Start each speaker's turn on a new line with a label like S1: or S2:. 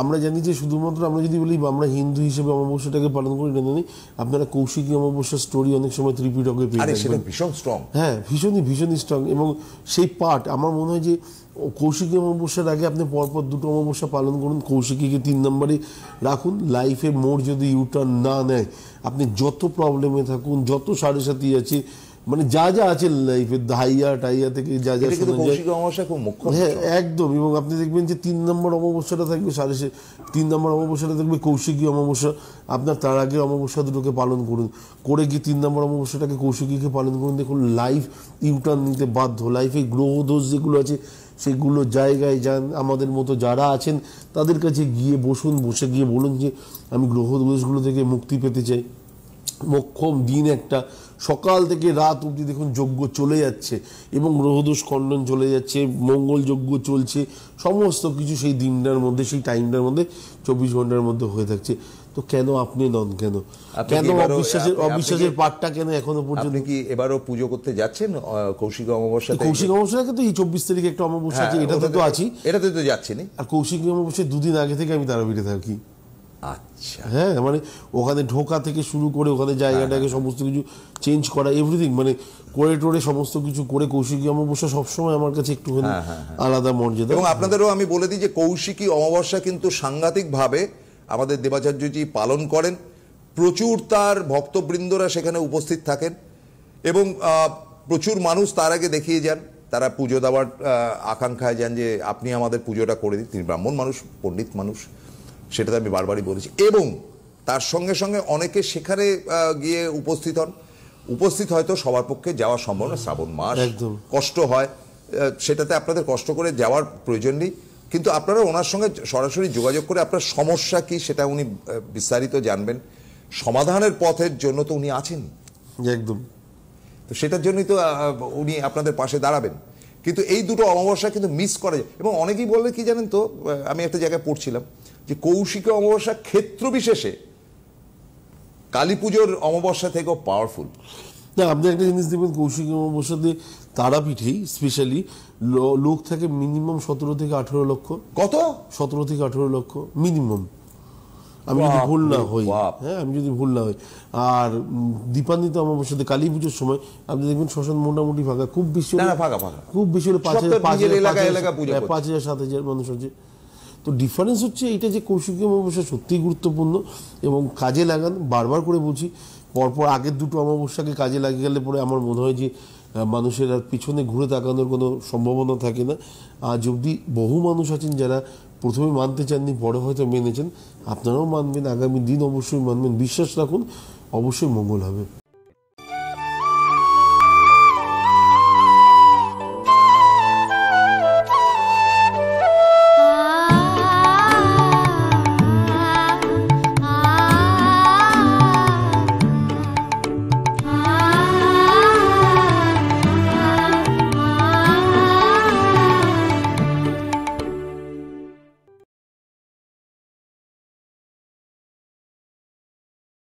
S1: আমরা জানি যে শুধুমাত্র আমরা যদি বলি আমরা হিন্দু হিসেবে অমাবস্যাটাকে পালন করি না জানি, আপনারা কৌশিকী অমাবস্যার স্টোরি অনেক সময় ত্রিপিটকে পেয়ে থাকবেন।
S2: ভীষণ স্ট্রং,
S1: হ্যাঁ ভীষণই স্ট্রং। এবং সেই পার্ট আমার মনে হয় যে কৌশিকী অমাবস্যার আগে আপনি পরপর দুটো অমাবস্যা পালন করুন, কৌশিকীকে 3 নম্বরে রাখুন। লাইফে মোড় যদি ইউটার্ন না নেয়, আপনি যত প্রবলেমে থাকুন, যত সাড়ে সাথী আছে, মানে যা যা আছে লাইফে ধাইয়া টাইয়া থেকে যা যা হ্যাঁ একদম। এবং আপনি দেখবেন যে 3 নম্বর অমাবস্যাটা থাকবে 3 নম্বর অমাবস্যাটা থাকবে কৌশিকী অমাবস্যা। আপনার তার আগের অমাবস্যা দুটোকে পালন করুন, করে গিয়ে 3 নম্বর অমাবস্যাটাকে কৌশিকীকে পালন করুন। দেখুন লাইফ ইউটার্ন নিতে বাধ্য। লাইফে গ্রহ দোষ যেগুলো আছে সেগুলো জায়গায় যান। আমাদের মতো যারা আছেন তাদের কাছে গিয়ে বসুন, বসে গিয়ে বলুন যে আমি গ্রহ দোষগুলো থেকে মুক্তি পেতে চাই। মোক্ষম দিন একটা, সকাল থেকে রাত অবধি দেখুন যজ্ঞ চলে যাচ্ছে এবং গ্রহদোষ খণ্ডন চলে যাচ্ছে, মঙ্গল যজ্ঞ চলছে, সমস্ত কিছু সেই দিনটার মধ্যে, সেই টাইমটার মধ্যে 24 ঘন্টার মধ্যে হয়ে থাকছে। তো কেন আপনি নন? কেন অবিশ্বাসের পাঠটা কেন এখনো পর্যন্ত?
S2: কি এবারও পুজো করতে যাচ্ছেন কৌশিক অমাবস্যা?
S1: কৌশিক অমাবস্যাকে তো এই 24 তারিখে একটা অমাবস্যা আছে, এটাতে তো আছি,
S2: এটাতে তো যাচ্ছি না।
S1: আর কৌশিক অমাবস্যার 2 দিন আগে থেকে আমি তারাপীঠে থাকি।
S2: আচ্ছা,
S1: হ্যাঁ মানে ওখানে ঢোকা থেকে শুরু করে ওখানে জায়গাটাকে সমস্ত কিছু চেঞ্জ করা, এভরিথিং মানে করে টোরে সমস্ত কিছু করে কৌশিকী অমাবস্যা সবসময় আমার কাছে একটুখানি আলাদা মর্যাদা।
S2: এবং আপনাদেরও আমি বলে দিই যে কৌশিকী অমাবস্যা কিন্তু সাংঘাতিকভাবে আমাদের দেবাচার্যজি পালন করেন। প্রচুর তার ভক্তবৃন্দরা সেখানে উপস্থিত থাকেন এবং প্রচুর মানুষ তার আগে দেখিয়ে যান, তারা পুজো দেওয়ার আকাঙ্ক্ষায় যান যে আপনি আমাদের পুজোটা করে দিন। তিনি ব্রাহ্মণ মানুষ, পণ্ডিত মানুষ, সেটা আমি বারবারই বলেছি। এবং তার সঙ্গে সঙ্গে অনেকে সেখানে গিয়ে উপস্থিত হন। উপস্থিত হয়তো সবার পক্ষে যাওয়া সম্ভব না, শ্রাবণ মাস, কষ্ট হয়, সেটাতে আপনাদের কষ্ট করে যাওয়ার প্রয়োজন নেই। কিন্তু আপনারা ওনার সঙ্গে সরাসরি যোগাযোগ করে আপনার সমস্যা কি সেটা উনি বিস্তারিত জানবেন। সমাধানের পথের জন্য তো উনি আছেন
S1: একদম,
S2: তো সেটার জন্যই তো উনি আপনাদের পাশে দাঁড়াবেন। কিন্তু এই দুটো অমাবস্যা কিন্তু মিস করা যায়। এবং অনেকেই বললে কি জানেন তো, আমি একটা জায়গায় পড়ছিলাম যে কৌশিকী অমাবস্যা ক্ষেত্র বিশেষে কালী পুজোর অমাবস্যা থেকেও পাওয়ারফুল।
S1: না আপনি একটা জিনিস দেখবেন, কৌশিকী অমাবস্যাতে তারাপীঠেই স্পেশালি লোক থাকে মিনিমাম 17 থেকে 18 লক্ষ।
S2: কত? 17
S1: থেকে 18 লক্ষ মিনিমাম, আমি যদি ভুল না হই। হ্যাঁ আমি যদি ভুল না হই। আর দীপান্বিত অমাবস্যাতে কালী পুজোর সময় আপনি দেখবেন শ্মশান মোটামুটি ফাঁকা, খুব বেশি খুব বেশি হলে 5,000-7,000 মানুষ আছে। তো ডিফারেন্স হচ্ছে এইটা যে কৌশিকী অমাবস্যা সত্যিই গুরুত্বপূর্ণ এবং কাজে লাগান। বারবার করে বলছি, পরপর আগের দুটো অমাবস্যাকে কাজে লাগিয়ে গেলে পরে আমার মনে হয় যে মানুষের আর পিছনে ঘুরে তাকানোর কোনো সম্ভাবনা থাকে না। আজ অবধি বহু মানুষ আছেন যারা প্রথমে মানতে চাননি, পরে হয়তো মেনেছেন। আপনারাও মানবেন, আগামী দিন অবশ্যই মানবেন। বিশ্বাস রাখুন, অবশ্যই মঙ্গল হবে।